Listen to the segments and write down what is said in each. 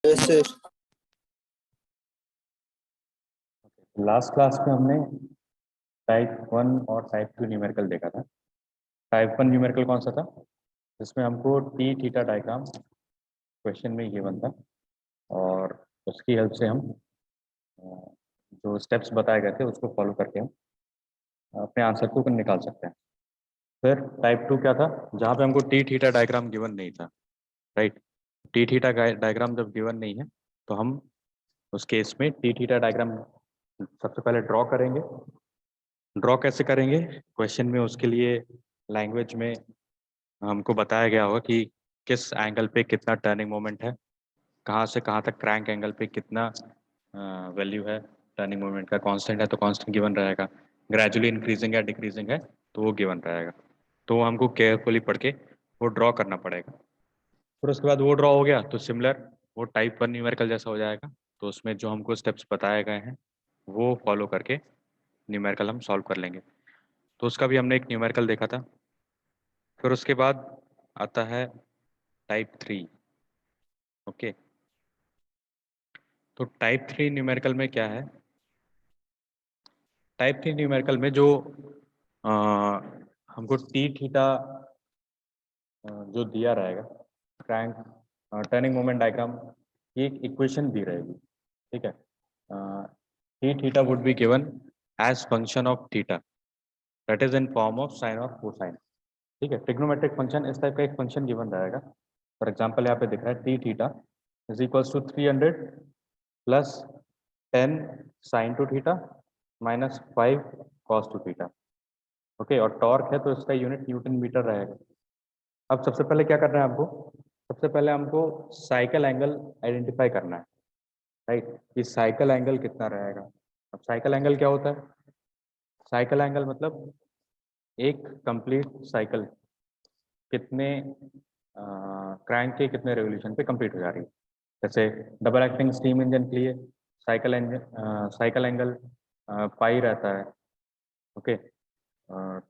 Sir last class में हमने type 1 और टाइप 2 न्यूमेरिकल देखा था। टाइप 1 न्यूमेरिकल कौन सा था, जिसमें हमको टी थीटा डायग्राम क्वेश्चन में ये बनता और उसकी हेल्प से हम जो स्टेप्स बताए गए थे उसको फॉलो करके हम अपने आंसर को निकाल सकते हैं। फिर टाइप 2 क्या था, जहाँ पे हमको टी थीटा डायग्राम गिवन नहीं था, राइट। टी थीटा डायग्राम जब गिवन नहीं है तो हम उस केस में टी थीटा डायग्राम सबसे पहले ड्रॉ करेंगे। ड्रॉ कैसे करेंगे, क्वेश्चन में उसके लिए लैंग्वेज में हमको बताया गया होगा कि किस एंगल पे कितना टर्निंग मोमेंट है, कहाँ से कहाँ तक क्रैंक एंगल पे कितना वैल्यू है, टर्निंग मोमेंट का कांस्टेंट है तो कांस्टेंट गिवन रहेगा, ग्रेजुअली इंक्रीजिंग या डिक्रीजिंग है तो वो गिवन रहेगा। तो वो हमको केयरफुली पढ़ के वो ड्रॉ करना पड़ेगा। फिर उसके बाद वो ड्रॉ हो गया तो सिमिलर वो टाइप 1 न्यूमेरिकल जैसा हो जाएगा। तो उसमें जो हमको स्टेप्स बताए गए हैं वो फॉलो करके न्यूमेरिकल हम सॉल्व कर लेंगे। तो उसका भी हमने एक न्यूमेरिकल देखा था। फिर उसके बाद आता है टाइप 3। ओके, तो टाइप 3 न्यूमेरिकल में क्या है, टाइप 3 न्यूमेरिकल में जो आ, हमको टी थीटा जो दिया रहेगा, क्रैंक टर्निंग मोमेंट डायग्राम की एक इक्वेशन दी रहेगी, ठीक है। T theta would be given as function of theta, that is in form of sine और कोसाइन, ठीक है। ट्रिग्नोमेट्रिक फंक्शन इस टाइप का एक फंक्शन गिवन रहेगा। फॉर एग्जांपल यहाँ पे दिख रहा है T theta is equals to 300 plus 10 sine two theta minus 5 cos two theta. Okay, और टॉर्क है तो इसका यूनिट न्यूटन मीटर रहेगा। अब सबसे पहले क्या करना है हमको, सबसे पहले हमको साइकिल एंगल आइडेंटिफाई करना है, राइट, कि साइकिल एंगल कितना रहेगा। अब साइकिल एंगल क्या होता है, साइकिल एंगल मतलब एक कंप्लीट साइकिल कितने क्रैंक के कितने रेवोल्यूशन पे कंप्लीट हो जा रही है। जैसे डबल एक्टिंग स्टीम इंजन के लिए साइकिल एंगल पाई रहता है, ओके,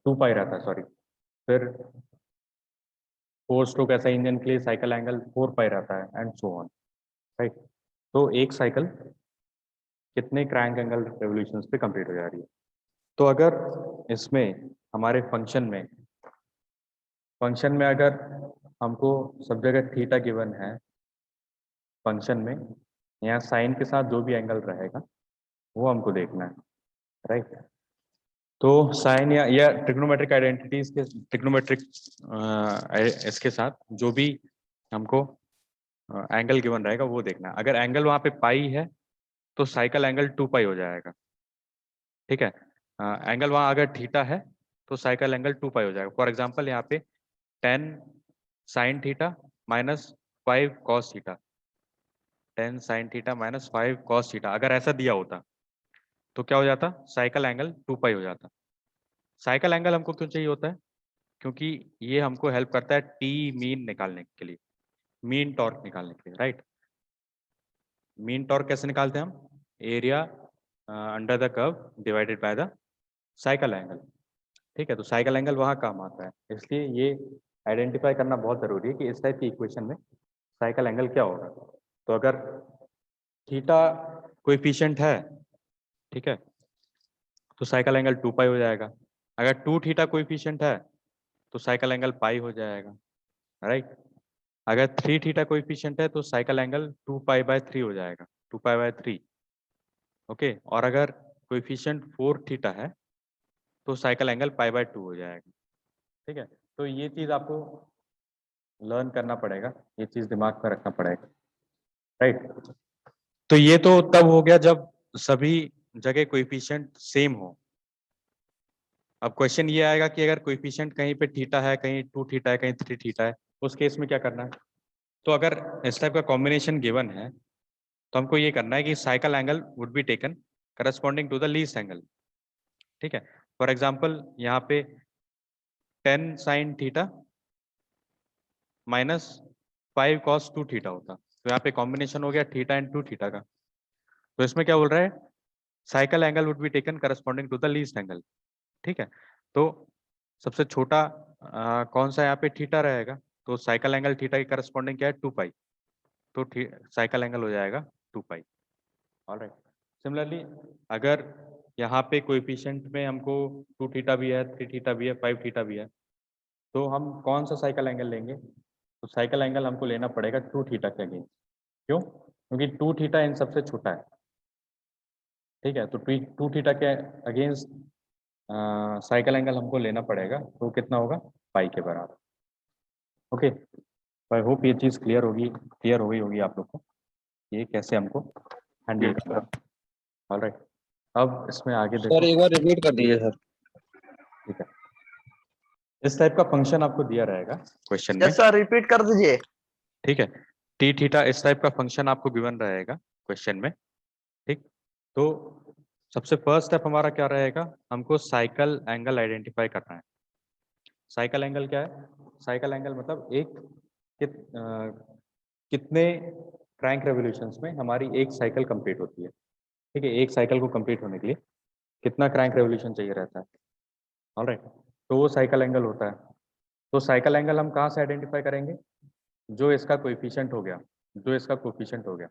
2 पाई रहता है, सॉरी। फिर 4 स्ट्रोक ऐसा इंजन के लिए साइकिल एंगल 4 पाई रहता है एंड सो ऑन, राइट। तो एक साइकिल कितने क्रैंक एंगल रेवोल्यूशंस पे कंप्लीट हो जा रही है। तो अगर इसमें हमारे फंक्शन में अगर हमको सब जगह थीटा गिवन है फंक्शन में, यहाँ साइन के साथ जो भी एंगल रहेगा वो हमको देखना है, राइट। तो साइन या ट्रिग्नोमेट्रिक आइडेंटिटीज के ट्रिग्नोमेट्रिक इसके साथ जो भी हमको एंगल गिवन रहेगा वो देखना है। अगर एंगल वहाँ पे पाई है तो साइकिल एंगल 2 पाई हो जाएगा, ठीक है। एंगल वहाँ अगर थीटा है तो साइकिल एंगल 2 पाई हो जाएगा। फॉर एग्जाम्पल यहाँ पे 10 sine theta minus 5 cos theta, 10 sine theta minus 5 cos theta, अगर ऐसा दिया होता तो क्या हो जाता, साइकिल एंगल 2 पाई हो जाता। साइकिल एंगल हमको क्यों चाहिए होता है, क्योंकि ये हमको हेल्प करता है टी मीन निकालने के लिए, मीन टॉर्क निकालने के लिए, राइट। मीन टॉर्क कैसे निकालते हैं हम, area under the curve divided by the cycle angle, ठीक है। तो साइकिल एंगल वहाँ काम आता है, इसलिए ये आइडेंटिफाई करना बहुत जरूरी है कि इस टाइप की इक्वेशन में साइकिल एंगल क्या होगा। तो अगर थीटा कोएफिशिएंट है, ठीक है, तो साइकिल एंगल 2 पाई हो जाएगा। अगर 2 थीटा कोएफिशिएंट है तो साइकिल एंगल पाई हो जाएगा, राइट। अगर 3 थीटा कोएफिशिएंट है तो साइकिल एंगल 2 पाई बाय 3 हो जाएगा, 2 पाई बाय 3, ओके। और अगर कोएफिशिएंट 4 थीटा है तो साइकिल एंगल पाई बाय 2 हो जाएगा, ठीक है। तो ये चीज़ आपको लर्न करना पड़ेगा, ये चीज़ दिमाग में रखना पड़ेगा, राइट। तो ये तो तब हो गया जब सभी जगह कोएफिशिएंट सेम हो। अब क्वेश्चन ये आएगा कि अगर कोएफिशिएंट कहीं पे थीटा है, कहीं 2 थीटा है, कहीं 3 थीटा है, उस केस में क्या करना है। तो अगर इस टाइप का कॉम्बिनेशन गिवन है तो हमको ये करना है कि cycle angle would be taken corresponding to the least angle, ठीक है। फॉर एग्जांपल यहाँ पे 10 sine theta minus 5 cos 2 theta होता, तो यहाँ पे कॉम्बिनेशन हो गया थीटा एंड 2 थीटा का। तो इसमें क्या बोल रहा है, cycle angle would be taken corresponding to the least angle, ठीक है। तो सबसे छोटा कौन सा यहाँ पे थीटा रहेगा, तो साइकिल एंगल थीटा के करस्पॉन्डिंग क्या है, 2 पाई। तो साइकिल एंगल हो जाएगा 2 पाई। ऑलराइट। सिमिलरली अगर यहाँ पे कोएफिशिएंट में हमको 2 थीटा भी है, 3 थीटा भी है, 5 थीटा भी है, तो हम कौन सा साइकिल एंगल लेंगे? तो साइकिल एंगल हमको लेना पड़ेगा 2 थीटा के अगेंस्ट। क्यों? क्योंकि 2 थीटा इन सबसे छोटा है। ठीक है, तो 2 थीटा के अगेंस्ट साइकिल एंगल हमको लेना पड़ेगा, तो कितना होगा? पाई के बराबर। ओके, आई होप ये चीज़ क्लियर हो गई होगी आप लोग को, ये कैसे हमको हैंडल करना है। ऑलराइट, अब इसमें आगे देखो। सर एक बार रिपीट कर दीजिए सर। ठीक है, इस टाइप का फंक्शन आपको दिया रहेगा क्वेश्चन में। यस सर, रिपीट कर दीजिए। ठीक है, टी थीटा इस टाइप का फंक्शन आपको गिवन रहेगा क्वेश्चन में। ठीक, तो सबसे फर्स्ट स्टेप हमारा क्या रहेगा? हमको साइकिल एंगल आइडेंटिफाई करना है। साइकिल एंगल क्या है? साइकिल एंगल मतलब कितने क्रैंक रेवोल्यूशंस में हमारी एक साइकिल कंप्लीट होती है। ठीक है, एक साइकिल को कंप्लीट होने के लिए कितना क्रैंक रेवोल्यूशन चाहिए रहता है। ऑलराइट, तो वो साइकिल एंगल होता है। तो साइकिल एंगल हम कहाँ से आइडेंटिफाई करेंगे? जो इसका कोएफिशिएंट हो गया, जो इसका कोएफिशिएंट हो गया,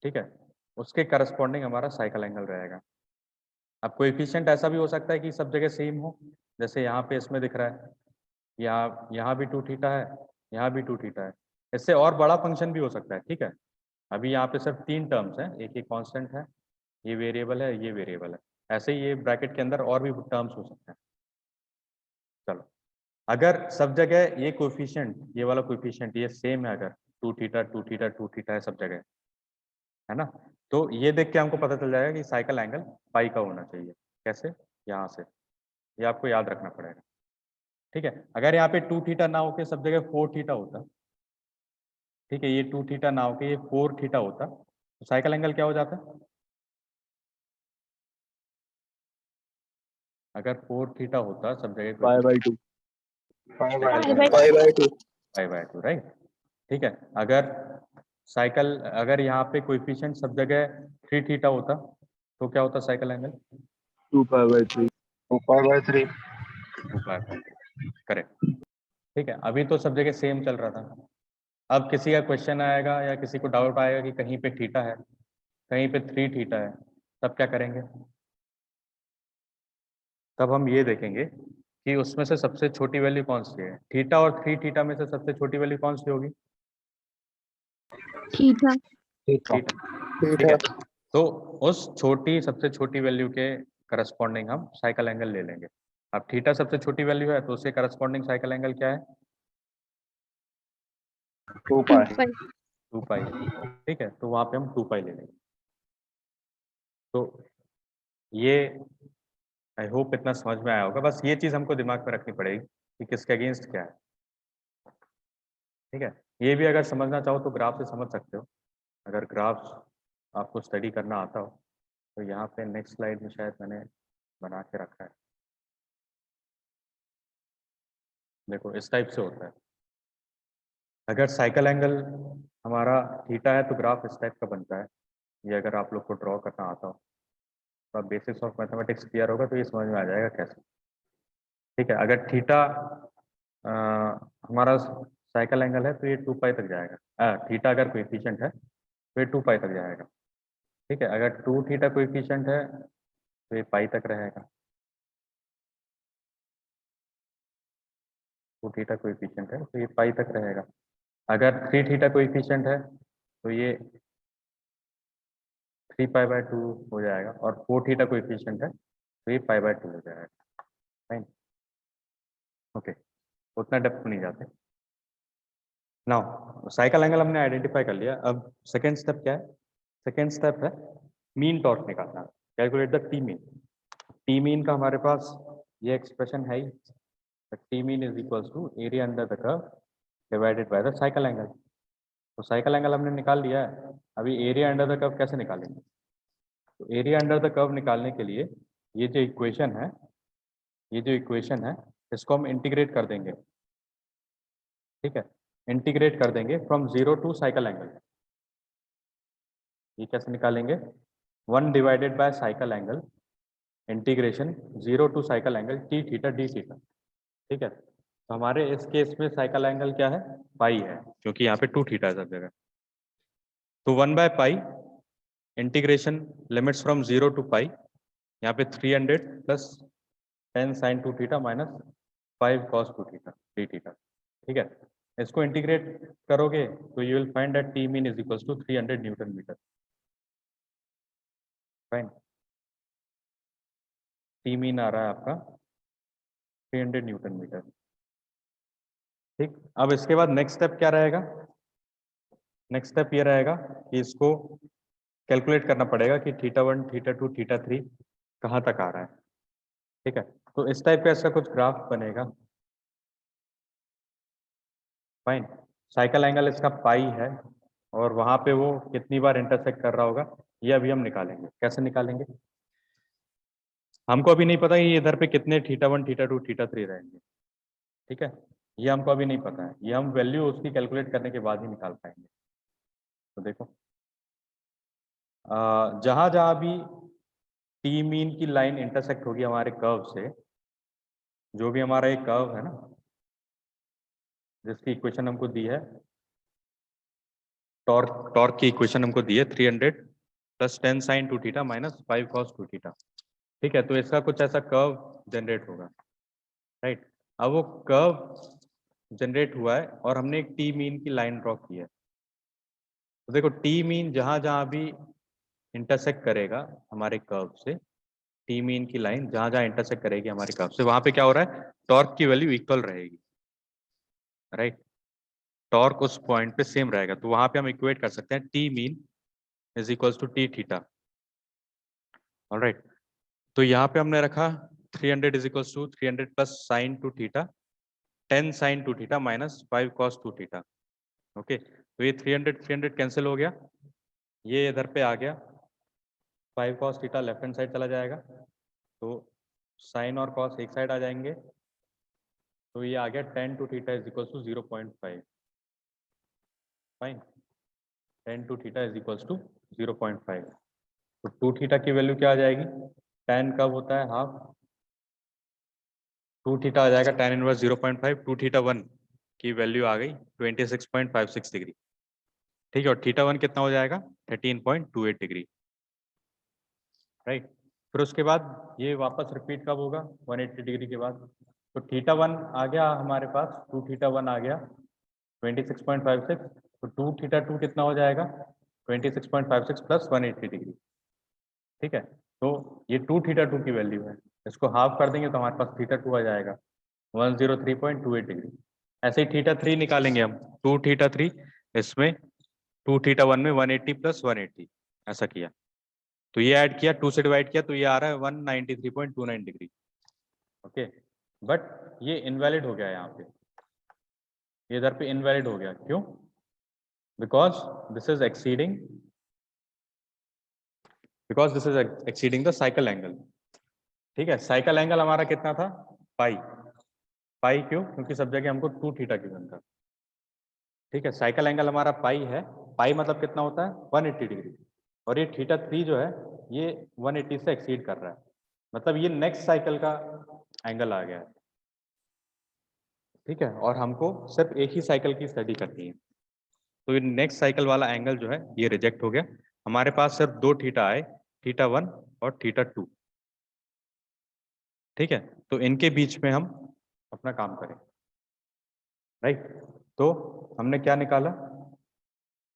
ठीक है, उसके करस्पॉन्डिंग हमारा साइकिल एंगल रहेगा। अब कोएफिशिएंट ऐसा भी हो सकता है कि सब जगह सेम हो, जैसे यहाँ पे इसमें दिख रहा है, यहाँ भी 2 थीटा है, यहाँ भी 2 थीटा है। इससे और बड़ा फंक्शन भी हो सकता है। ठीक है, अभी यहाँ पे सिर्फ 3 टर्म्स हैं, एक ही कांस्टेंट है, ये वेरिएबल है, ये वेरिएबल है। ऐसे ही ये ब्रैकेट के अंदर और भी टर्म्स हो सकते हैं। चलो, अगर सब जगह ये कोएफिशिएंट, ये वाला कोएफिशिएंट ये सेम है, अगर 2 थीटा 2 थीटा 2 थीटा है सब जगह, है ना, तो ये देख के हमको पता चल जाएगा कि साइकिल एंगल पाई का होना चाहिए। कैसे? यहाँ से, ये आपको याद रखना पड़ेगा। ठीक है, अगर यहाँ पे 2 थीटा ना होके सब जगह 4 थीटा होता, ठीक है, ये 2 थीटा ना होके ये 4 थीटा होता, तो साइकिल एंगल क्या हो जाता? अगर 4 थीटा होता सब जगह पाई/2 पाई/2, राइट। ठीक है, अगर यहाँ पे कोएफिशिएंट सब जगह 3 थीटा होता, तो क्या होता साइकिल एंगल? 2π/3 करेक्ट। ठीक है, अभी तो सब जगह सेम चल रहा था। अब किसी का क्वेश्चन आएगा या किसी को डाउट आएगा कि कहीं पे थीटा है, कहीं पे 3 थीटा है, तब क्या करेंगे? तब हम ये देखेंगे कि उसमें से सबसे छोटी वैल्यू कौन सी है। थीटा और 3 थीटा में से सबसे छोटी वैल्यू कौन सी होगी? थीटा। ठीक है, तो उस सबसे छोटी वैल्यू के करस्पॉन्डिंग हम साइकिल एंगल ले लेंगे। अब थीटा सबसे छोटी वैल्यू है, तो उसके करस्पॉन्डिंग साइकिल एंगल क्या है? 2π। 2 पाई। ठीक है, तो वहां पे हम 2 पाई ले लेंगे। तो ये आई होप इतना समझ में आया होगा। बस ये चीज़ हमको दिमाग में रखनी पड़ेगी कि किसके अगेंस्ट क्या है। ठीक है, ये भी अगर समझना चाहो तो ग्राफ से समझ सकते हो, अगर ग्राफ्स आपको स्टडी करना आता हो। तो यहाँ पे नेक्स्ट स्लाइड में शायद मैंने बना के रखा है, देखो इस टाइप से होता है। अगर साइकिल एंगल हमारा थीटा है तो ग्राफ इस टाइप का बनता है। ये अगर आप लोग को ड्रॉ करना आता हो तो आप बेसिक्स ऑफ मैथमेटिक्स क्लियर होगा तो ये समझ में आ जाएगा कैसे। ठीक है, अगर थीटा हमारा साइकिल एंगल है तो ये 2 पाई तक जाएगा। थीटा अगर कोएफिशिएंट है तो ये 2 पाई तक जाएगा। ठीक है, अगर 2 थीटा कोएफिशिएंट है तो ये पाई तक रहेगा। 2 थीटा कोएफिशिएंट है तो ये पाई तक रहेगा। अगर 3 थीटा कोएफिशिएंट है तो ये 3π/2 हो जाएगा, और 4 थीटा कोएफिशिएंट है तो ये π/2 हो जाएगा। फाइन, ओके, उतना डेप्थ में नहीं जाते। नाउ साइकिल एंगल हमने आइडेंटिफाई कर लिया। अब सेकेंड स्टेप क्या है? सेकेंड स्टेप है मीन टॉर्क निकालना। Calculate the T mean. T mean का हमारे पास ये एक्सप्रेशन है ही, T mean is equals to area under the curve divided by the cycle angle. तो साइकिल एंगल हमने निकाल लिया है, अभी एरिया अंडर द कर्व कैसे निकालेंगे? तो एरिया अंडर द कर्व निकालने के लिए ये जो इक्वेशन है, इसको हम इंटीग्रेट कर देंगे। ठीक है, इंटीग्रेट कर देंगे फ्रॉम 0 टू साइकिल एंगल। ये कैसे निकालेंगे? 1 divided by cycle angle integration 0 to cycle angle T theta D theta. ठीक है, तो हमारे इस केस में साइकिल एंगल क्या है? पाई है, क्योंकि यहाँ पे 2 थीटा है सब जगह। तो 1/पाई इंटीग्रेशन लिमिट्स फ्रॉम 0 to पाई, यहाँ पे 300 plus 10 sin 2 theta minus 5 cos 2 theta D theta. ठीक है, इसको इंटीग्रेट करोगे तो you will find that T mean is equals to 300 newton metre. Fine, T mean आ रहा है आपका 300 न्यूटन मीटर। ठीक, अब इसके बाद नेक्स्ट स्टेप क्या रहेगा? नेक्स्ट स्टेप ये रहेगा कि इसको कैलकुलेट करना पड़ेगा कि θ1, θ2, θ3 कहाँ तक आ रहा है। ठीक है, तो इस टाइप का इसका कुछ ग्राफ बनेगा। फाइन, साइकिल एंगल इसका पाई है और वहां पे वो कितनी बार इंटरसेक्ट कर रहा होगा ये अभी हम निकालेंगे। कैसे निकालेंगे? हमको अभी नहीं पता ये इधर पे कितने θ1, θ2, θ3 रहेंगे। ठीक है, ये हमको अभी नहीं पता है, ये हम वैल्यू उसकी कैलकुलेट करने के बाद ही निकाल पाएंगे। तो देखो जहां जहां भी टी मीन की लाइन इंटरसेक्ट होगी हमारे कर्व से, जो भी हमारा एक कर्व है ना जिसकी इक्वेशन हमको दी है, टॉर्क की इक्वेशन हमको दी है 300 plus 10 sin 2 theta minus 5 cos 2 theta. ठीक है, तो इसका कुछ ऐसा कर्व जनरेट होगा। राइट, अब वो कर्व जनरेट हुआ है और हमने एक टी मीन की लाइन ड्रॉ की है। तो देखो टी मीन जहां जहां भी इंटरसेक्ट करेगा हमारे कर्व से, टी मीन की लाइन जहां जहां इंटरसेक्ट करेगी हमारे कर्व से, वहां पे क्या हो रहा है? टॉर्क की वैल्यू इक्वल रहेगी। राइट, टॉर्क उस पॉइंट पे सेम रहेगा, तो वहां पे हम इक्वेट कर सकते हैं T mean is equals to T theta. Alright, तो यहाँ पे हमने रखा 300 is equals to 300 plus sine 2 theta 10 sin 2 theta minus 5 cos 2 theta. Okay, तो ये 300 कैंसिल हो गया, ये इधर पे आ गया, 5 cos theta left hand side चला जाएगा, तो साइन और कॉस एक साइड आ जाएंगे, तो ये आ गया 10 to theta is equals to 0.5। Fine, 10 to theta is equals to 0.5, तो 2 थीटा की वैल्यू क्या आ जाएगी? tan कब होता है? हाफ। 2 थीटा आ जाएगा tan इनवर्स 0.5, 2 थीटा 1 की वैल्यू आ गई 26.56 डिग्री। ठीक है, और थीटा 1 कितना हो जाएगा? 13.28 डिग्री। राइट, फिर उसके बाद ये वापस रिपीट कब होगा? 180 डिग्री के बाद। तो थीटा 1 आ गया हमारे पास, 2 थीटा 1 आ गया 26.56, तो 2 थीटा 2 कितना हो जाएगा? 26.56 प्लस 180 डिग्री। ठीक है, तो ये 2 थीटा 2 की वैल्यू है, इसको हाफ कर देंगे तो हमारे पास थीटा 2 आ जाएगा 103.28 डिग्री। ऐसे ही थीटा 3 निकालेंगे हम, 2 थीटा 3, इसमें 2 थीटा 1 में 180 प्लस 180 ऐसा किया, तो ये ऐड किया, 2 से डिवाइड किया, तो ये आ रहा है 193.29 डिग्री। ओके, बट ये इनवैलिड हो गया यहाँ पे, ये इधर पे इनवैलिड हो गया। क्यों? Because this is exceeding the cycle angle. ठीक है, साइकिल एंगल हमारा कितना था? पाई। पाई क्यों? क्योंकि सब जगह हमको 2 थीटा गिवन था। ठीक है, साइकिल एंगल हमारा पाई है, पाई मतलब कितना होता है? 180 डिग्री, और ये थीटा 3 जो है ये 180 से एक्सीड कर रहा है, मतलब ये नेक्स्ट साइकिल का एंगल आ गया है। ठीक है, और हमको सिर्फ एक ही साइकिल की स्टडी करनी है, तो ये नेक्स्ट साइकिल वाला एंगल जो है ये रिजेक्ट हो गया। हमारे पास सिर्फ 2 थीटा आए, थीटा 1 और थीटा 2। ठीक है, तो इनके बीच में हम अपना काम करें। राइट, तो हमने क्या निकाला?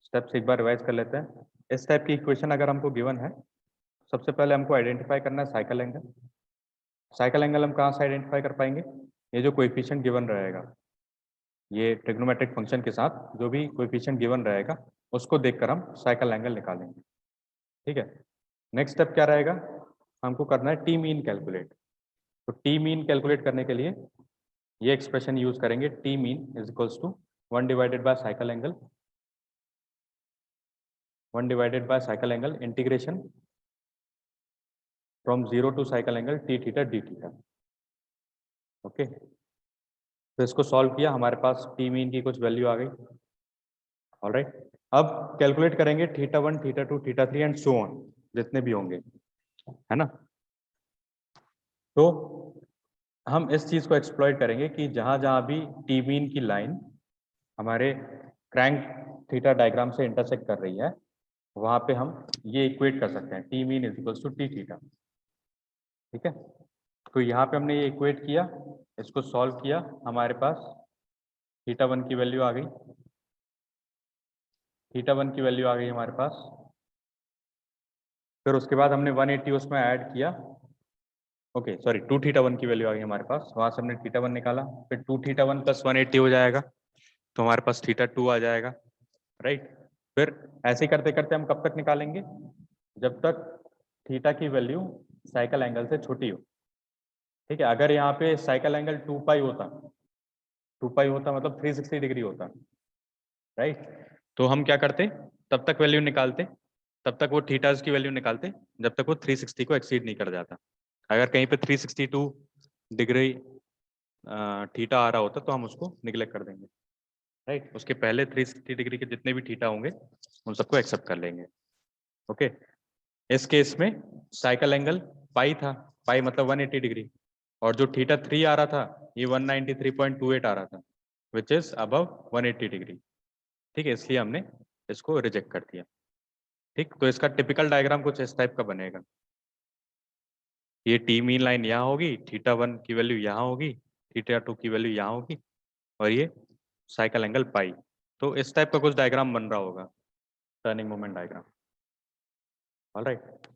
स्टेप्स एक बार रिवाइज कर लेते हैं। इस टाइप की इक्वेशन अगर हमको गिवन है, सबसे पहले हमको आइडेंटिफाई करना है साइकिल एंगल। साइकिल एंगल हम कहाँ से आइडेंटिफाई कर पाएंगे? ये जो कोएफिशिएंट गिवन रहेगा, ये ट्रिग्नोमेट्रिक फंक्शन के साथ जो भी कोएफिशिएंट गिवन रहेगा उसको देखकर हम साइकिल एंगल निकालेंगे। ठीक है, नेक्स्ट स्टेप क्या रहेगा? हमको करना है टी मीन कैलकुलेट। तो टी मीन कैलकुलेट करने के लिए ये एक्सप्रेशन यूज करेंगे, T mean is equals to 1 divided by cycle angle, 1 divided by cycle angle integration from 0 to cycle angle T theta D theta. Okay, तो इसको solve किया, हमारे पास टी मीन की कुछ वैल्यू आ गई। ऑलराइट, अब कैलकुलेट करेंगे theta 1, theta 2, theta 3 and so on, जितने भी होंगे, है ना। तो हम इस चीज को एक्सप्लॉइट करेंगे कि जहां जहां भी टी मीन की लाइन हमारे क्रैंक थीटा डायग्राम से इंटरसेक्ट कर रही है, वहां पे हम ये इक्वेट कर सकते हैं, T mean is equals to T theta. ठीक है, तो यहाँ पे हमने ये इक्वेट किया, इसको सॉल्व किया, हमारे पास थीटा 1 की वैल्यू आ गई, थीटा 1 की वैल्यू आ गई हमारे पास। फिर उसके बाद हमने 180 उसमें ऐड किया, ओके सॉरी 2 थीटा 1 की वैल्यू आ गई हमारे पास, वहां से हमने थीटा 1 निकाला, फिर 2 थीटा 1 प्लस 180 हो जाएगा, तो हमारे पास थीटा 2 आ जाएगा, राइट। फिर ऐसे ही करते करते हम कब तक निकालेंगे, जब तक थीटा की वैल्यू साइकिल एंगल से छोटी हो। ठीक है, अगर यहाँ पे साइकिल एंगल 2 पाई होता, 2 पाई होता मतलब 360 डिग्री होता, राइट, तो हम क्या करते, तब तक वैल्यू निकालते, तब तक वो थीटास की वैल्यू निकालते जब तक वो 360 को एक्सीड नहीं कर जाता। अगर कहीं पे 362 डिग्री थीटा आ रहा होता तो हम उसको निगलेक्ट कर देंगे, राइट। उसके पहले 360 डिग्री के जितने भी थीटा होंगे उन सबको एक्सेप्ट कर लेंगे। ओके, इस केस में साइकिल एंगल पाई था, पाई मतलब 180 डिग्री, और जो थीटा 3 आ रहा था ये 193.28 आ रहा था, विच इज अबव 180 डिग्री। ठीक है, इसलिए हमने इसको रिजेक्ट कर दिया। ठीक, तो इसका टिपिकल डायग्राम कुछ इस टाइप का बनेगा, ये टी मीन लाइन यहाँ होगी, थीटा 1 की वैल्यू यहाँ होगी, थीटा 2 की वैल्यू यहाँ होगी, और ये साइकिल एंगल पाई। तो इस टाइप का कुछ डायग्राम बन रहा होगा, टर्निंग मोमेंट डायग्राम। ऑलराइट,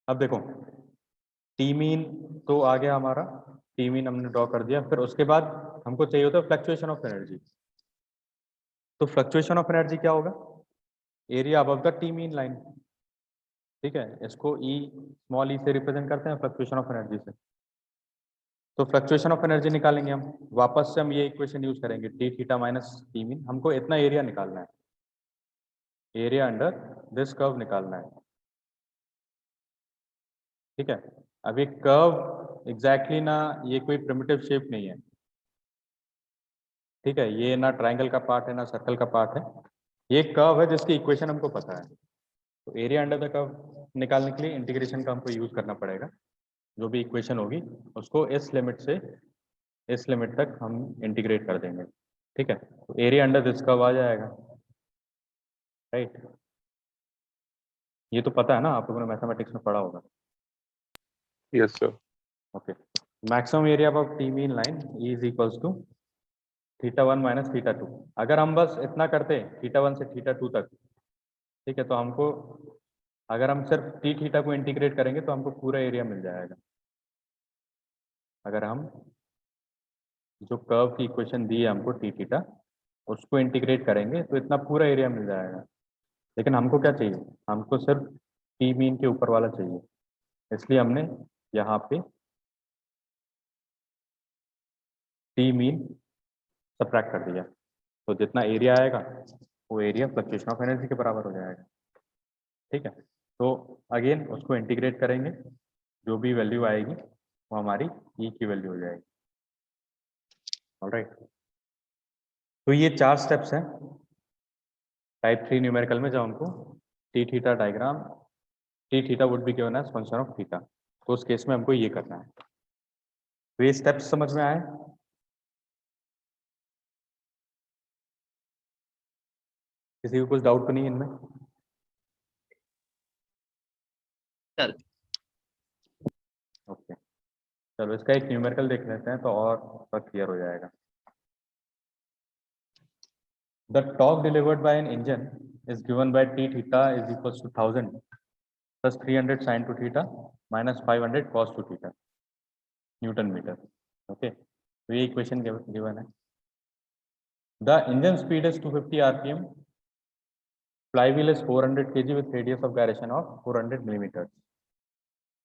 अब देखो टी मीन तो आ गया हमारा, टी मीन हमने ड्रॉ कर दिया, फिर उसके बाद हमको चाहिए होता है फ्लक्चुएशन ऑफ एनर्जी। तो फ्लक्चुएशन ऑफ एनर्जी क्या होगा, area above the T mean line. ठीक है, इसको ई स्मॉल ई से रिप्रेजेंट करते हैं फ्लक्चुएशन ऑफ एनर्जी से। तो फ्लक्चुएशन ऑफ एनर्जी निकालेंगे हम, वापस से हम ये इक्वेशन यूज करेंगे, T theta minus T mean, हमको इतना एरिया निकालना है, एरिया अंडर दिस कर्व निकालना है। ठीक है, अब ये कर्व एग्जैक्टली ना ये कोई प्रिमिटिव शेप नहीं है, ठीक है, ये ना ट्रायंगल का पार्ट है ना सर्कल का पार्ट है, ये कर्व है जिसकी इक्वेशन हमको पता है। तो एरिया अंडर द कर्व निकालने के लिए इंटीग्रेशन का हमको यूज करना पड़ेगा, जो भी इक्वेशन होगी उसको इस लिमिट से इस लिमिट तक हम इंटीग्रेट कर देंगे। ठीक है, तो एरिया अंडर दिस कर्व आ जाएगा, राइट। ये तो पता है ना, आप लोगों ने मैथमेटिक्स में पढ़ा होगा। Yes sir. Okay, maximum area of T mean line is equals to theta 1 minus theta 2। अगर हम बस इतना करते थीटा 1 से थीटा 2 तक, ठीक है, तो हमको अगर हम सिर्फ टी थीटा को इंटीग्रेट करेंगे तो हमको पूरा एरिया मिल जाएगा। अगर हम जो कर्व की इक्वेशन दी है हमको टी थीटा, उसको इंटीग्रेट करेंगे तो इतना पूरा एरिया मिल जाएगा। लेकिन हमको क्या चाहिए, हमको सिर्फ टी मीन के ऊपर वाला चाहिए, इसलिए हमने यहाँ पे टी मीन सब्ट्रैक्ट कर दिया, तो जितना एरिया आएगा वो एरिया फ्लक्चुएशन ऑफ एनर्जी के बराबर हो जाएगा। ठीक है, तो अगेन उसको इंटीग्रेट करेंगे, जो भी वैल्यू आएगी वो हमारी ई की वैल्यू हो जाएगी। ऑलराइट, तो ये 4 स्टेप्स हैं टाइप 3 न्यूमेरिकल में, जब हमको T theta diagram, T theta would be given as function of theta, तो उस केस में हमको ये करना है। तो ये स्टेप्स समझ में आए, किसी को कुछ डाउट तो नहीं इनमें? चल ओके, चलो इसका एक न्यूमेरिकल देख लेते हैं तो और क्लियर हो जाएगा। The torque delivered by an engine is given by T theta is equals to 1000 plus 300 sin to theta minus 500 cos to theta Newton meter. Okay, तो ये इक्वेशन given है। The engine speed is 250 rpm. Flywheel is 400 kg with radius of gyration of 400 millimeters.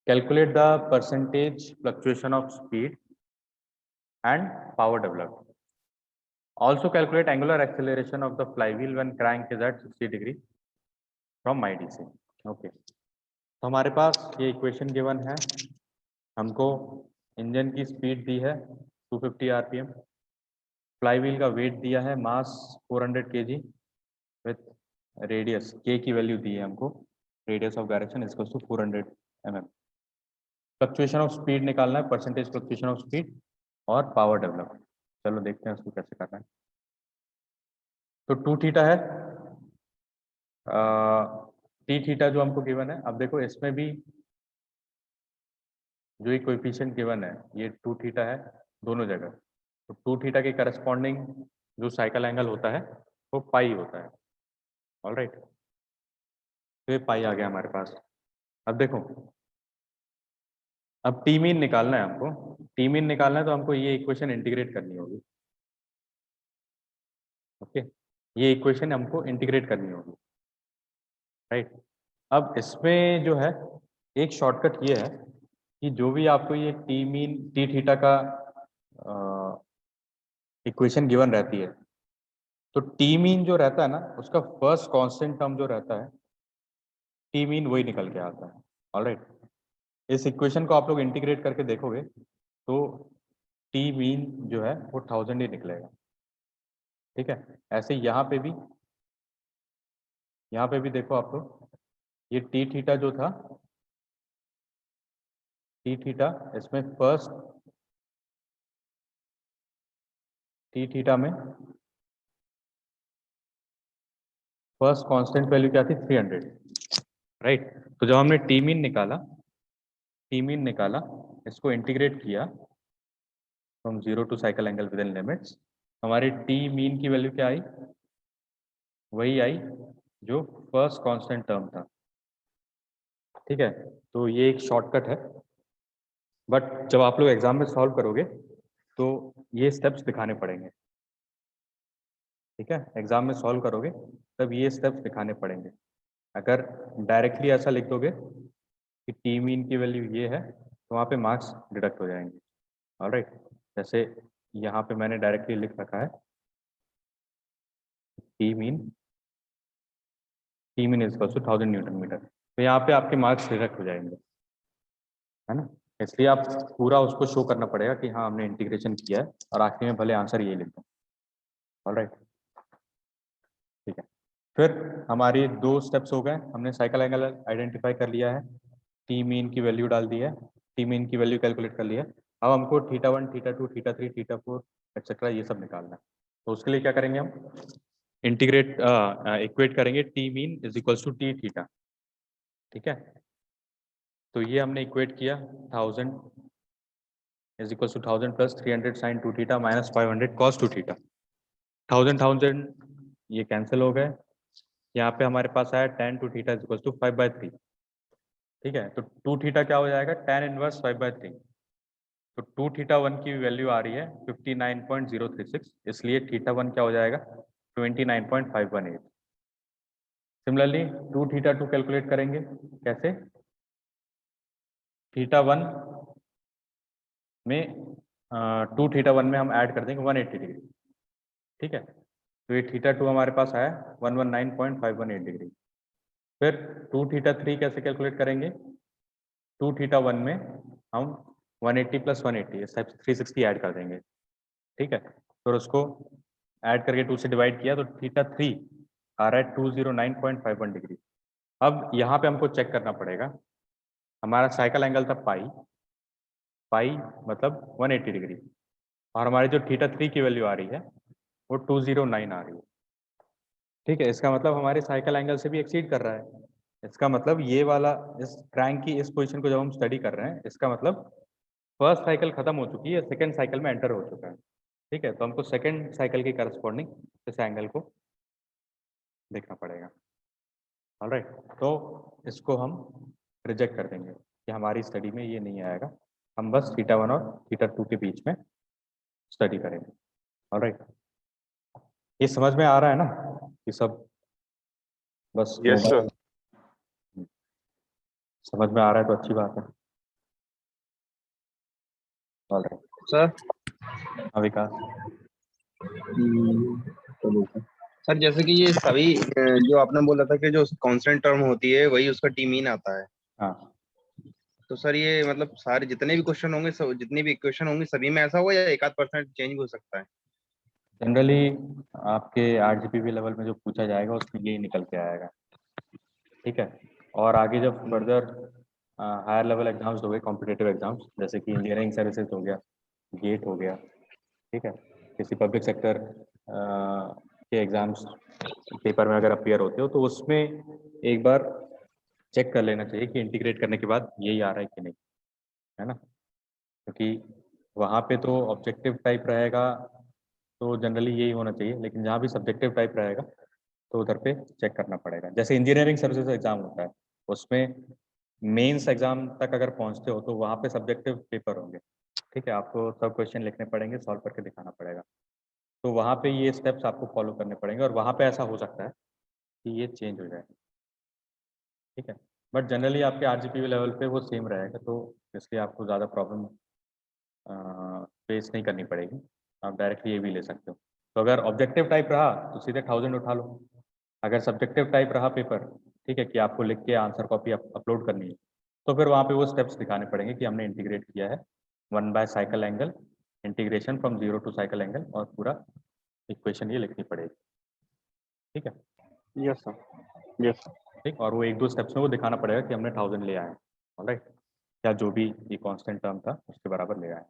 Calculate the percentage fluctuation of speed and power developed. Also calculate angular acceleration of the flywheel when crank is at 60 degree from my DC. Okay, तो हमारे पास ये equation given है, हमको engine की speed दी है 250 RPM, flywheel का wait दिया है मास 400 kg विथ रेडियस के की वैल्यू दी है हमको, radius of direction is equal to 400 mm। Fluctuation of speed निकालना है, परसेंटेज फ्लक्चुएशन ऑफ स्पीड और पावर डेवलप। चलो देखते हैं उसको कैसे करना है। तो 2 थीटा है, टी थीटा जो हमको गिवन है, अब देखो इसमें भी जो ये कोएफिशिएंट गिवन है ये 2 थीटा है दोनों जगह, तो 2 थीटा के करस्पॉन्डिंग जो साइकिल एंगल होता है वो पाई होता है। ऑलराइट, तो ये पाई आ गया हमारे पास। अब देखो, अब टी मीन निकालना है हमको, टी मीन निकालना है तो हमको ये इक्वेशन इंटीग्रेट करनी होगी। ओके, ये इक्वेशन हमको इंटीग्रेट करनी होगी, राइट। अब इसमें जो है एक शॉर्टकट ये है कि जो भी आपको ये टी मीन टी थीटा का इक्वेशन गिवन रहती है, तो टी मीन जो रहता है ना उसका फर्स्ट कांस्टेंट टर्म जो रहता है टी मीन वही निकल के आता है। ऑलराइट, इस इक्वेशन को आप लोग इंटीग्रेट करके देखोगे तो टी मीन जो है वो 1000 ही निकलेगा। ठीक है, ऐसे यहाँ पे भी देखो आप लोग, ये टी थीटा जो था, टी थीटा इसमें फर्स्ट टी थीटा में फर्स्ट कांस्टेंट वैल्यू क्या थी 300, राइट। तो जब हमने टी मीन निकाला, इसको इंटीग्रेट किया from 0 to cycle angle within limits, हमारी टी मीन की वैल्यू क्या आई, वही आई जो फर्स्ट कांस्टेंट टर्म था। ठीक है, तो ये एक शॉर्टकट है, बट जब आप लोग एग्जाम में सॉल्व करोगे तो ये स्टेप्स दिखाने पड़ेंगे। ठीक है, एग्जाम में सॉल्व करोगे तब ये स्टेप्स दिखाने पड़ेंगे। अगर डायरेक्टली ऐसा लिख दोगे कि टी मीन की वैल्यू ये है तो वहाँ पे मार्क्स डिडक्ट हो जाएंगे। ऑलराइट, जैसे यहाँ पे मैंने डायरेक्टली लिख रखा है T mean is equal to 1000 newton metre, तो यहाँ पे आपके मार्क्स डिडक्ट हो जाएंगे, है ना। इसलिए आप पूरा उसको शो करना पड़ेगा कि हाँ हमने इंटीग्रेशन किया है, और आखिर में भले आंसर ये लिख दो। ऑलराइट, ठीक है, फिर हमारी 2 स्टेप्स हो गए, हमने साइकिल एंगल आइडेंटिफाई कर लिया है, टी मीन की वैल्यू डाल दी है, टी मीन की वैल्यू कैलकुलेट कर लिया है। अब हमको theta 1, theta 2, theta 3, theta 4 etcetera ये सब निकालना है। तो उसके लिए क्या करेंगे हम, इंटीग्रेट इक्वेट करेंगे T mean is equals to T theta. ठीक है, तो ये हमने इक्वेट किया 1000 is equals to 1000 plus 300 sine 2 theta minus 500 cos 2 theta. 1000 ये कैंसिल हो गए, यहाँ पे हमारे पास आया tan 2 theta is equals to 5/3। ठीक है, तो 2 थीटा क्या हो जाएगा, tan इनवर्स 5/3। तो 2 थीटा 1 की वैल्यू आ रही है 59.036, इसलिए थीटा 1 क्या हो जाएगा 29.518। सिमिलरली 2 थीटा 2 कैलकुलेट करेंगे कैसे, थीटा 1 में 2 थीटा 1 में हम ऐड कर देंगे 180 डिग्री। ठीक है, तो ये थीटा 2 हमारे पास आया 119.518 डिग्री। फिर 2 थीटा 3 कैसे कैलकुलेट करेंगे, 2 थीटा 1 में हम 180 प्लस 180 इस टाइप से 360 ऐड कर देंगे। ठीक है, फिर उसको ऐड करके 2 से डिवाइड किया तो थीटा 3 आ रहा है 209.51 डिग्री। अब यहाँ पे हमको चेक करना पड़ेगा, हमारा साइकिल एंगल था पाई मतलब 180 डिग्री, और हमारी जो थीटा 3 की वैल्यू आ रही है वो 209 आ रही है। ठीक है, इसका मतलब हमारे साइकिल एंगल से भी एक्सीड कर रहा है। इसका मतलब ये वाला इस ट्रायंग की इस पोजीशन को जब हम स्टडी कर रहे हैं, इसका मतलब फर्स्ट साइकिल खत्म हो चुकी है, सेकंड साइकिल में एंटर हो चुका है। ठीक है, तो हमको सेकंड साइकिल के करस्पॉन्डिंग इस एंगल को देखना पड़ेगा। ऑलराइट, तो इसको हम रिजेक्ट कर देंगे कि हमारी स्टडी में ये नहीं आएगा, हम बस थीटा 1 और थीटा 2 के बीच में स्टडी करेंगे। ऑलराइट, ये समझ में आ रहा है ना ये सब, बस Yes, sir. समझ में आ रहा है तो अच्छी बात है। ऑलराइट सर हाँ विकास, सर जैसे कि ये सभी जो आपने बोला था कि जो कांस्टेंट टर्म होती है वही उसका टी मीन आता है, हाँ तो सर ये मतलब सारे जितने भी क्वेश्चन होंगे सब जितनी भी इक्वेशन होंगी सभी में ऐसा होगा या एक आध % चेंज हो सकता है? जनरली आपके RGPV लेवल में जो पूछा जाएगा उसमें यही निकल के आएगा। ठीक है, और आगे जब फर्दर हायर लेवल एग्जाम्स हो गए, कॉम्पिटेटिव एग्जाम्स जैसे कि इंजीनियरिंग सर्विसेज हो गया, गेट हो गया, ठीक है, किसी पब्लिक सेक्टर के एग्जाम्स पेपर में अगर अपीयर होते हो तो उसमें एक बार चेक कर लेना चाहिए कि इंटीग्रेट करने के बाद यही आ रहा है कि नहीं, है ना। क्योंकि वहाँ पे तो ऑब्जेक्टिव टाइप रहेगा तो जनरली यही होना चाहिए, लेकिन जहाँ भी सब्जेक्टिव टाइप रहेगा तो उधर पे चेक करना पड़ेगा। जैसे इंजीनियरिंग सर्विसेज एग्जाम होता है, उसमें मेंस एग्जाम तक अगर पहुँचते हो तो वहाँ पे सब्जेक्टिव पेपर होंगे, ठीक है। आपको सब क्वेश्चन लिखने पड़ेंगे, सॉल्व करके दिखाना पड़ेगा। तो वहाँ पे ये स्टेप्स आपको फॉलो करने पड़ेंगे और वहाँ पे ऐसा हो सकता है कि ये चेंज हो जाए, ठीक है। बट जनरली आपके आरजीपीवी लेवल पे वो सेम रहेगा, तो इसलिए आपको ज़्यादा प्रॉब्लम फेस नहीं करनी पड़ेगी। आप डायरेक्टली ये भी ले सकते हो। तो अगर ऑब्जेक्टिव टाइप रहा तो सीधे 1000 उठा लो। अगर सब्जेक्टिव टाइप रहा पेपर, ठीक है, कि आपको लिख के आंसर कॉपी अपलोड करनी है, तो फिर वहाँ पे वो स्टेप्स दिखाने पड़ेंगे कि हमने इंटीग्रेट किया है 1 by cycle angle, integration from 0 to cycle angle, और पूरा इक्वेशन ये लिखनी पड़ेगी, ठीक है। Yes, sir. Yes. ठीक, और वो 1-2 स्टेप्स में वो दिखाना पड़ेगा कि हमने 1000 ले आए, ऑलराइट, या जो भी ये कांस्टेंट टर्म था उसके बराबर ले आए,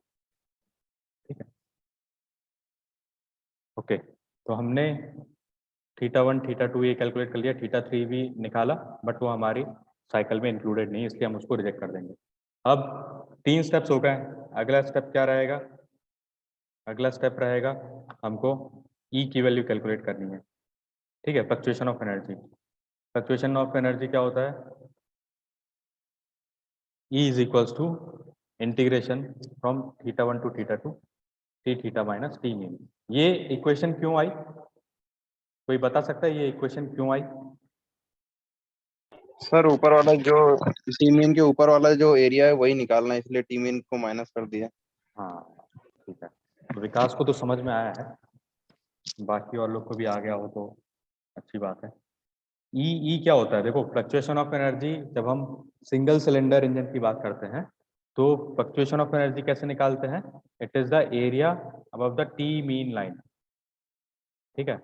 ठीक है। ओके, तो हमने θ1 θ2 ये कैलकुलेट कर लिया, θ3 भी निकाला, बट वो हमारी साइकिल में इंक्लूडेड नहीं, इसलिए हम उसको रिजेक्ट कर देंगे। अब 3 स्टेप्स हो गए, अगला स्टेप क्या रहेगा? अगला स्टेप रहेगा हमको ई की वैल्यू कैलकुलेट करनी है, ठीक है, fluctuation of energy. Fluctuation of energy क्या होता है? E is equals to integration from θ1 to θ2 t theta minus T mean. ये इक्वेशन क्यों आई? कोई बता सकता है ये इक्वेशन क्यों आई? सर ऊपर वाला जो टीम इन के ऊपर वाला जो एरिया है वही निकालना है, इसलिए टीम इन को माइनस कर दिया। हाँ, ठीक है, तो विकास को तो समझ में आया है, बाकी और लोग को भी आ गया हो तो अच्छी बात है। ई क्या होता है? देखो, फ्लक्चुएशन ऑफ एनर्जी, जब हम सिंगल सिलेंडर इंजन की बात करते हैं तो फ्लक्चुएशन ऑफ एनर्जी कैसे निकालते हैं? It is the area above the T mean line, ठीक है,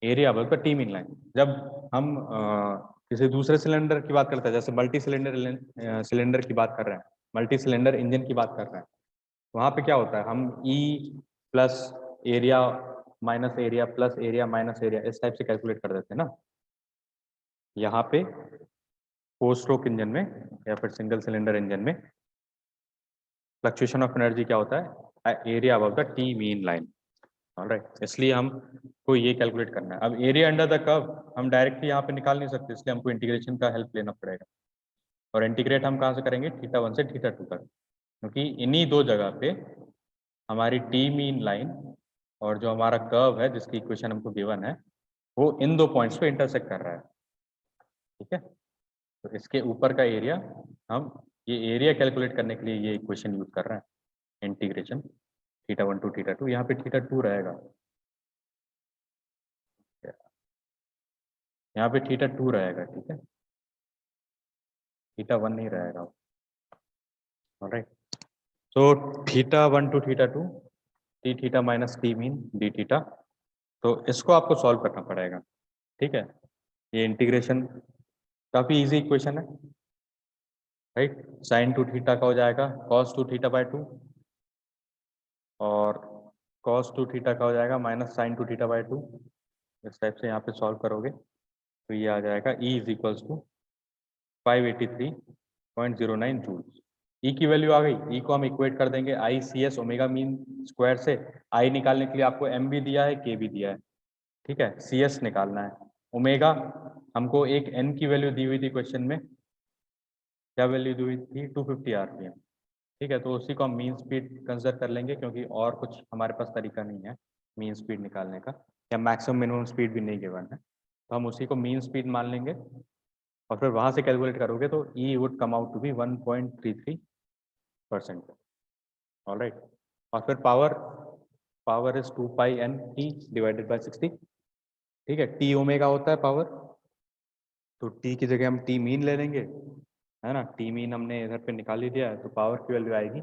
area above the T mean line. जब हम किसी दूसरे सिलेंडर की बात करते हैं, जैसे मल्टी सिलेंडर सिलेंडर की बात कर रहे हैं, मल्टी सिलेंडर इंजन की बात कर रहे हैं, वहाँ पे क्या होता है? हम E plus area minus area plus area minus area इस टाइप से कैलकुलेट कर देते हैं ना। यहाँ पे 4 स्ट्रोक इंजन में या फिर सिंगल सिलेंडर इंजन में फ्लक्चुएशन ऑफ एनर्जी क्या होता है? Area above the T mean line, alright, इसलिए हमको ये कैलकुलेट करना है। अब एरिया अंडर द कर्व हम डायरेक्टली यहाँ पे निकाल नहीं सकते, इसलिए हमको इंटीग्रेशन का हेल्प लेना पड़ेगा। और इंटीग्रेट हम कहाँ से करेंगे? θ1 से θ2 तक, क्योंकि इन्हीं दो जगह पे हमारी टी मीन लाइन और जो हमारा कर्व है जिसकी इक्वेशन हमको गिवन है वो इन दो पॉइंट्स पे इंटरसेक्ट कर रहा है, ठीक है। तो इसके ऊपर का एरिया, हम ये एरिया कैलकुलेट करने के लिए ये इक्वेशन यूज कर रहे हैं, इंटीग्रेशन θ1 टू θ2। यहाँ पे θ2 रहेगा, यहाँ पे θ2 रहेगा, ठीक है, θ1 नहीं रहेगा, ऑलराइट। तो θ1 to θ2 T theta minus T mean d theta, तो इसको आपको सॉल्व करना पड़ेगा, ठीक है। ये इंटीग्रेशन काफी इजी इक्वेशन है, राइट। साइन टू थीटा का हो जाएगा कॉस टू थीटा बाय 2, और कॉस टू थीटा का हो जाएगा minus sign two theta by 2। इस टाइप से यहाँ पे सॉल्व करोगे तो ये आ जाएगा E is equals to 583.09 joules. E की वैल्यू आ गई, E को हम इक्वेट कर देंगे ICS ओमेगा मीन स्क्वायर से। I निकालने के लिए आपको M भी दिया है, K भी दिया है, ठीक है, CS निकालना है। ओमेगा हमको एक N की वैल्यू दी हुई थी क्वेश्चन में, क्या वैल्यू दी हुई थी? 250 RPM, ठीक है। तो उसी को हम मीन स्पीड कंसिडर कर लेंगे, क्योंकि और कुछ हमारे पास तरीका नहीं है मीन स्पीड निकालने का, या मैक्सिमम मिनिमम स्पीड भी नहीं गिवन है, तो हम उसी को मीन स्पीड मान लेंगे और फिर वहाँ से कैलकुलेट करोगे तो E would come out to be 1.33%, alright. और फिर power is 2 pi N T divided by 60, ठीक है। T ओमेगा होता है पावर, तो T की जगह हम T मीन ले लेंगे, है ना। T मीन हमने इधर पे निकाल ही दिया है, तो पावर की वैल्यू आएगी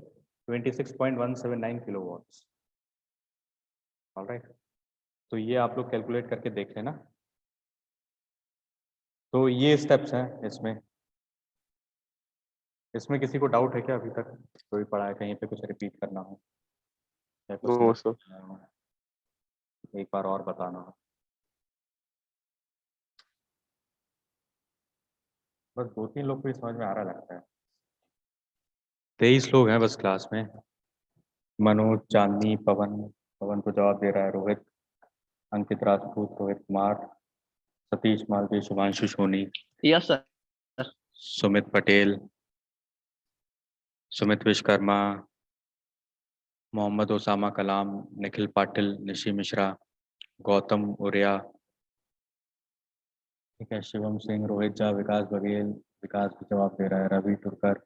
26.179 किलोवाट्स, ऑलराइट। तो ये आप लोग कैलकुलेट करके देख लेना। तो ये स्टेप्स हैं इसमें किसी को डाउट है क्या अभी तक? कोई पढ़ा है कहीं पे कुछ रिपीट करना हो या कुछ No, समझ sir. एक बार और बताना हो? बस 2-3 लोग को ही समझ में आ रहा लगता है। 23 लोग हैं बस क्लास में। मनोज, चांदनी, पवन, पवन को जवाब दे रहा है रोहित, अंकित राजपूत, रोहित कुमार, सतीश मालवीय, शुभांशु सोनी, यस सर। सुमित पटेल, सुमित विश्वकर्मा, मोहम्मद ओसामा कलाम, निखिल पाटिल, निशी मिश्रा, गौतम उरिया, ठीक है, शिवम सिंह, रोहित झा, विकास बघेल, विकास भी जवाब दे रहा है, रवि टुरकर,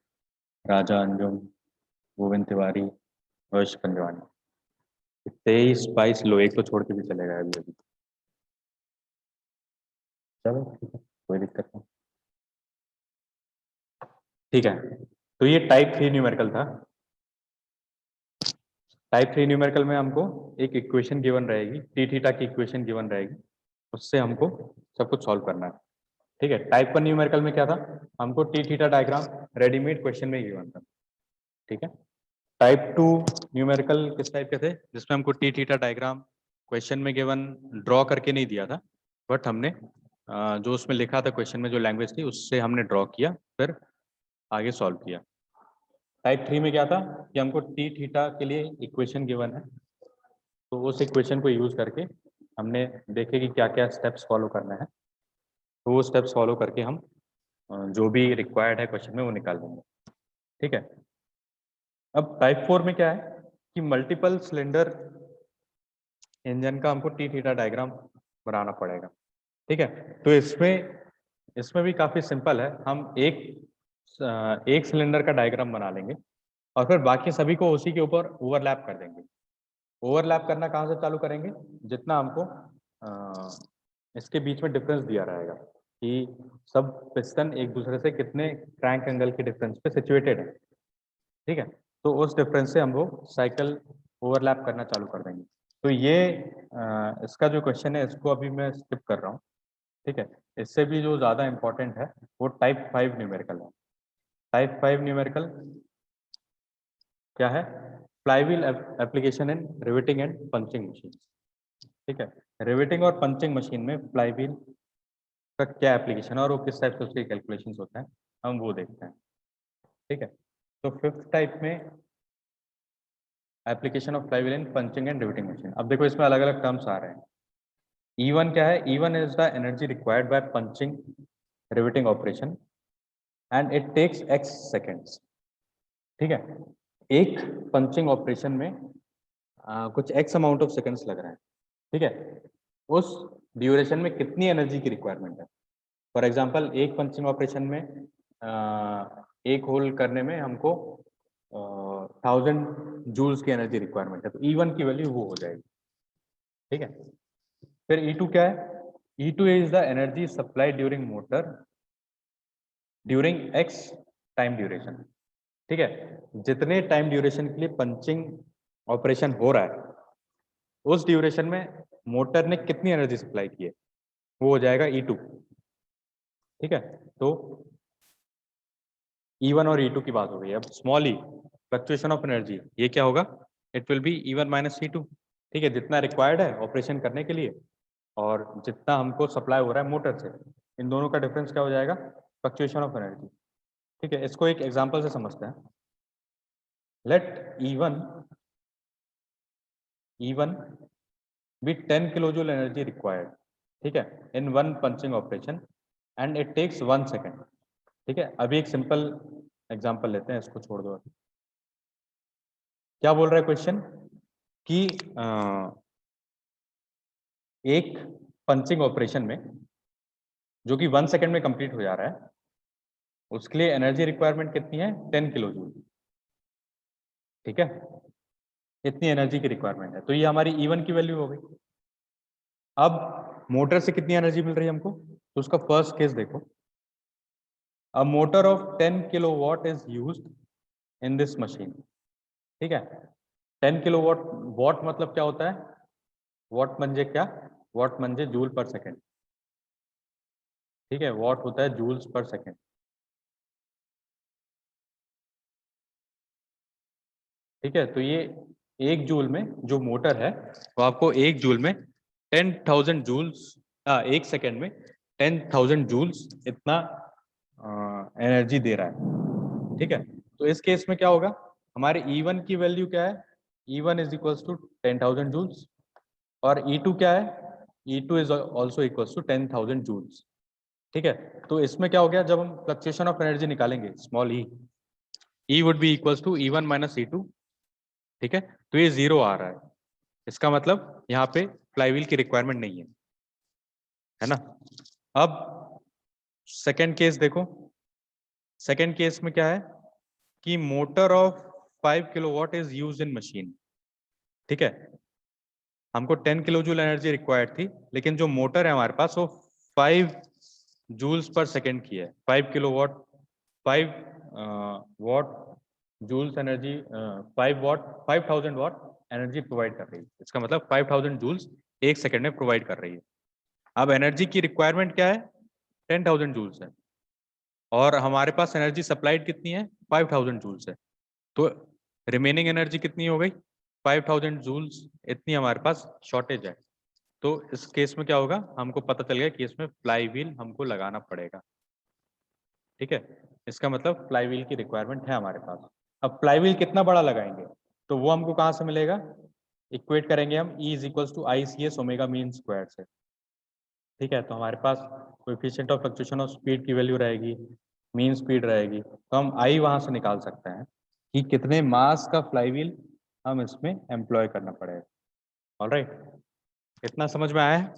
राजा अंजुम, गोविंद तिवारी, हर्ष पंजवानी। 23-22 लोग, एक तो छोड़ के भी चले गए अभी अभी। चलो ठीक है, कोई दिक्कत नहीं। ठीक है, तो ये टाइप 3 न्यूमेरिकल था। टाइप 3 न्यूमेरिकल में हमको एक इक्वेशन गिवन रहेगी, टी थीटा की इक्वेशन गिवन रहेगी, उससे हमको सब कुछ सॉल्व करना है। ठीक है, टाइप 1 न्यूमेरिकल में क्या था, हमको T theta diagram readymade question में गिवन था। ठीक है, टाइप 2 न्यूमेरिकल किस टाइप के थे, जिसमें हमको टी थीटा डायग्राम क्वेश्चन में गिवन ड्रॉ करके नहीं दिया था, बट हमने जो उसमें लिखा था क्वेश्चन में जो लैंग्वेज थी उससे हमने ड्रॉ किया, फिर आगे सॉल्व किया। टाइप 3 में क्या था कि हमको टी थीटा के लिए इक्वेशन गिवन है, तो उस इक्वेशन को यूज करके हमने देखे कि क्या क्या स्टेप्स फॉलो करना है, तो वो स्टेप्स फॉलो करके हम जो भी रिक्वायर्ड है क्वेश्चन में वो निकाल देंगे। ठीक है, अब टाइप 4 में क्या है कि मल्टीपल सिलेंडर इंजन का हमको टी थीटा डायग्राम बनाना पड़ेगा। ठीक है, तो इसमें भी काफी सिंपल है, हम एक सिलेंडर का डायग्राम बना लेंगे और फिर बाकी सभी को उसी के ऊपर ओवरलैप कर देंगे। ओवरलैप करना कहाँ से चालू करेंगे, जितना हमको इसके बीच में डिफरेंस दिया रहेगा कि सब पिस्टन एक दूसरे से कितने क्रैंक एंगल के डिफरेंस पे सिचुएटेड है। ठीक है, तो उस डिफरेंस से हम लोग साइकिल ओवरलैप करना चालू कर देंगे। तो ये इसका जो क्वेश्चन है इसको अभी मैं स्किप कर रहा हूँ। ठीक है, इससे भी जो ज़्यादा इम्पोर्टेंट है वो टाइप 5 न्यूमेरिकल है। टाइप 5 न्यूमेरिकल क्या है, flywheel application in riveting and punching machine. ठीक है, रिवेटिंग और पंचिंग मशीन में फ्लाईव्हील का क्या एप्लीकेशन है और वो किस टाइप से उसके कैलकुलेशंस होते हैं, हम वो देखते हैं। ठीक है, तो 5th टाइप में application of flywheel in punching and riveting machine. अब देखो इसमें अलग अलग टर्म्स आ रहे हैं। E1 क्या है, E1 is the energy required by punching riveting operation and it takes x seconds. ठीक है, एक पंचिंग ऑपरेशन में कुछ x अमाउंट ऑफ सेकेंड्स लग रहे हैं। ठीक है, उस ड्यूरेशन में कितनी एनर्जी की रिक्वायरमेंट है। फॉर एग्जांपल एक पंचिंग ऑपरेशन में एक होल करने में हमको 1000 जूल्स की एनर्जी रिक्वायरमेंट है, तो E1 की वैल्यू वो हो जाएगी। ठीक है, फिर E2 क्या है, E2 is the energy supply during motor during x time duration. ठीक है, जितने टाइम ड्यूरेशन के लिए पंचिंग ऑपरेशन हो रहा है उस ड्यूरेशन में मोटर ने कितनी एनर्जी सप्लाई की है, वो हो जाएगा E2। ठीक है, तो E1 और E2 की बात हो गई। अब small e fluctuation of energy, ये क्या होगा, it will be E1 minus E2। ठीक है, जितना रिक्वायर्ड है ऑपरेशन करने के लिए और जितना हमको सप्लाई हो रहा है मोटर से, इन दोनों का डिफरेंस क्या हो जाएगा, फ्लक्चुएशन ऑफ एनर्जी। ठीक है, इसको एक एग्जांपल से समझते हैं। Let E1 be 10 kilojoule energy required, ठीक है, in one punching operation and it takes 1 second. ठीक है, अभी एक सिंपल एग्जांपल लेते हैं, इसको छोड़ दो। क्या बोल रहा है क्वेश्चन कि एक पंचिंग ऑपरेशन में जो कि 1 सेकेंड में कंप्लीट हो जा रहा है उसके लिए एनर्जी रिक्वायरमेंट कितनी है, 10 किलोजूल। ठीक है, इतनी एनर्जी की रिक्वायरमेंट है, तो ये हमारी E1 की वैल्यू हो गई। अब मोटर से कितनी एनर्जी मिल रही है हमको, तो उसका फर्स्ट केस देखो। A motor of 10 kilowatt is used in this machine. ठीक है, 10 किलोवाट, वॉट मतलब क्या होता है, वॉट म्हणजे क्या, वॉट म्हणजे जूल पर सेकेंड। ठीक है, वॉट होता है जूल्स पर सेकेंड। ठीक है, तो ये एक जूल में जो मोटर है वो आपको एक जूल में 10,000 जूल्स, एक सेकेंड में 10,000 जूल्स इतना एनर्जी दे रहा है, ठीक है। तो इस केस में क्या होगा, हमारे E1 की वैल्यू क्या है, E1 is equals to 10,000 joules, और E2 क्या है, E2 is also equals to 10,000 joules, ठीक है। तो इसमें क्या हो गया, जब हम फ्लक्चुएशन ऑफ एनर्जी निकालेंगे small e would be equals to E1 minus E2, ठीक है। तो ये 0 आ रहा है, इसका मतलब यहाँ पे फ्लाईव्हील की रिक्वायरमेंट नहीं है ना। अब सेकेंड केस देखो, सेकेंड केस में क्या है कि motor of 5 kilowatt is use in machine, ठीक है। हमको 10 किलो जूल एनर्जी रिक्वायर्ड थी, लेकिन जो मोटर है हमारे पास वो 5 जूल्स पर सेकेंड की है, 5 kilowatt 5 watt joules energy 5,000 watt energy provide कर रही है। इसका मतलब 5,000 जूल्स एक सेकेंड में प्रोवाइड कर रही है। अब एनर्जी की रिक्वायरमेंट क्या है, 10,000 जूल्स है, और हमारे पास एनर्जी सप्लाइड कितनी है, 5,000 जूल्स है। तो रिमेनिंग एनर्जी कितनी हो गई, 5,000 जूल्स, इतनी हमारे पास शॉर्टेज है। तो इस केस में क्या होगा, हमको पता चल गया कि इसमें फ्लाई व्हील हमको लगाना पड़ेगा, ठीक है। इसका मतलब फ्लाई व्हील की रिक्वायरमेंट है हमारे पास। अब फ्लाई व्हील कितना बड़ा लगाएंगे, तो वो हमको कहाँ से मिलेगा, इक्वेट करेंगे हम E is equals to ICS omega mean square से, ठीक है। तो हमारे पास coefficient of fluctuation of speed की वैल्यू रहेगी, मीन स्पीड रहेगी, तो हम I वहां से निकाल सकते हैं कि कितने मास का फ्लाईव्हील हम इसमें एम्प्लॉय करना पड़ेगा। ऑलराइट, इतना समझ में आया है।